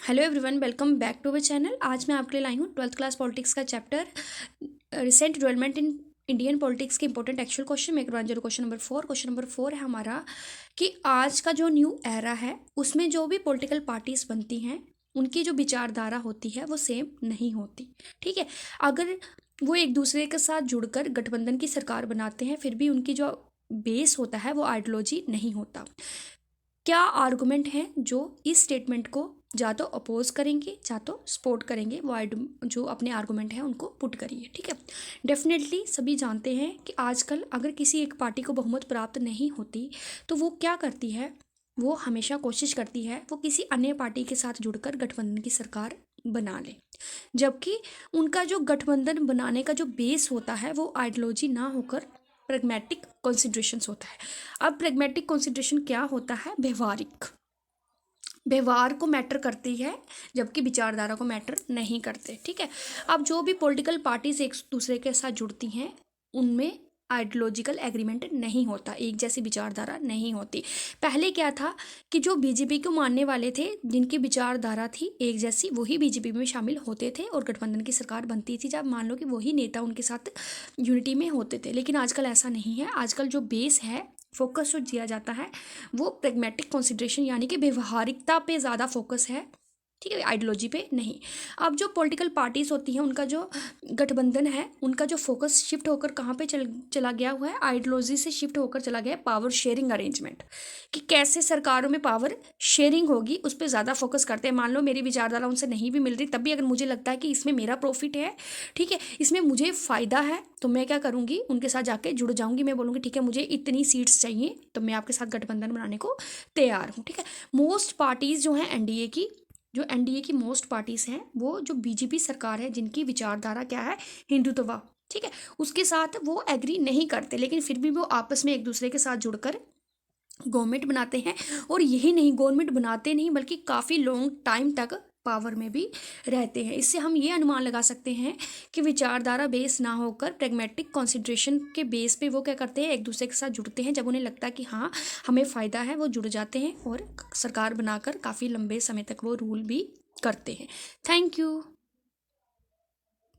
Hello everyone, welcome back to our channel. आज मैं आपके लिए लाई हूँ 12th क्लास पॉलिटिक्स का chapter recent development in Indian politics के इंपॉर्टेंट एक्चुअल क्वेश्चन में करवाने जो क्वेश्चन नंबर 4 है हमारा कि आज का जो न्यू एरा है उसमें जो भी पॉलिटिकल पार्टीज बनती हैं उनकी जो विचारधारा होती है वो सेम नहीं होती। ठीक है, अगर वो एक दूसरे के साथ जुड़कर गठबंधन की सरकार बनाते हैं फिर भी उनकी जो बेस होता है वो आइडियोलॉजी नहीं होता। क्या आर्गुमेंट हैं जो इस स्टेटमेंट को या तो अपोज करेंगे या तो सपोर्ट करेंगे, वो जो अपने आर्गुमेंट हैं उनको पुट करिए। ठीक है, डेफिनेटली सभी जानते हैं कि आजकल अगर किसी एक पार्टी को बहुमत प्राप्त नहीं होती तो वो क्या करती है, वो हमेशा कोशिश करती है वो किसी अन्य पार्टी के साथ जुड़कर गठबंधन की सरकार बना ले, जबकि उनका जो गठबंधन बनाने का जो बेस होता है वो आइडियोलॉजी ना होकर प्रैग्मेटिक कंसिडरेशंस होता है। अब प्रैग्मेटिक कंसिडरेशन क्या होता है? व्यवहारिक, व्यवहार को मैटर करती है जबकि विचारधारा को मैटर नहीं करते। ठीक है, अब जो भी पॉलिटिकल पार्टीज एक दूसरे के साथ जुड़ती हैं उनमें आइडियोलॉजिकल एग्रीमेंट नहीं होता, एक जैसी विचारधारा नहीं होती। पहले क्या था कि जो बीजेपी को मानने वाले थे, जिनकी विचारधारा थी एक जैसी, वही बीजेपी में शामिल होते थे और गठबंधन की सरकार बनती थी जब मान लो कि वही नेता उनके साथ यूनिटी में होते थे। लेकिन आजकल ऐसा नहीं है। आजकल जो बेस है, फोकस जो दिया जाता है वो प्रैग्मेटिक कंसिडरेशन यानी कि व्यवहारिकता पे ज़्यादा फोकस है। ठीक है, आइडियोलॉजी पे नहीं। अब जो पॉलिटिकल पार्टीज होती हैं उनका जो गठबंधन है उनका जो फोकस शिफ्ट होकर कहाँ पे चला गया हुआ है, आइडियोलॉजी से शिफ्ट होकर चला गया है पावर शेयरिंग अरेंजमेंट, कि कैसे सरकारों में पावर शेयरिंग होगी उस पर ज़्यादा फोकस करते हैं। मान लो मेरी विचारधारा उनसे नहीं भी मिल रही, तब भी अगर मुझे लगता है कि इसमें मेरा प्रॉफिट है, ठीक है, इसमें मुझे फ़ायदा है, तो मैं क्या करूँगी, उनके साथ जाके जुड़ जाऊँगी। मैं बोलूँगी ठीक है मुझे इतनी सीट्स चाहिए तो मैं आपके साथ गठबंधन बनाने को तैयार हूँ। ठीक है, मोस्ट पार्टीज़ जो हैं एनडीए की, जो एनडीए की मोस्ट पार्टीज हैं वो जो बीजेपी सरकार है जिनकी विचारधारा क्या है, हिंदुत्व, ठीक है, उसके साथ वो एग्री नहीं करते, लेकिन फिर भी वो आपस में एक दूसरे के साथ जुड़कर गवर्नमेंट बनाते हैं। और यही नहीं, गवर्नमेंट बनाते नहीं बल्कि काफ़ी लॉन्ग टाइम तक पावर में भी रहते हैं। इससे हम ये अनुमान लगा सकते हैं कि विचारधारा बेस ना होकर प्रैग्मेटिक कंसिडरेशन के बेस पे वो क्या करते हैं, एक दूसरे के साथ जुड़ते हैं। जब उन्हें लगता है कि हाँ हमें फ़ायदा है वो जुड़ जाते हैं और सरकार बनाकर काफ़ी लंबे समय तक वो रूल भी करते हैं। Thank you.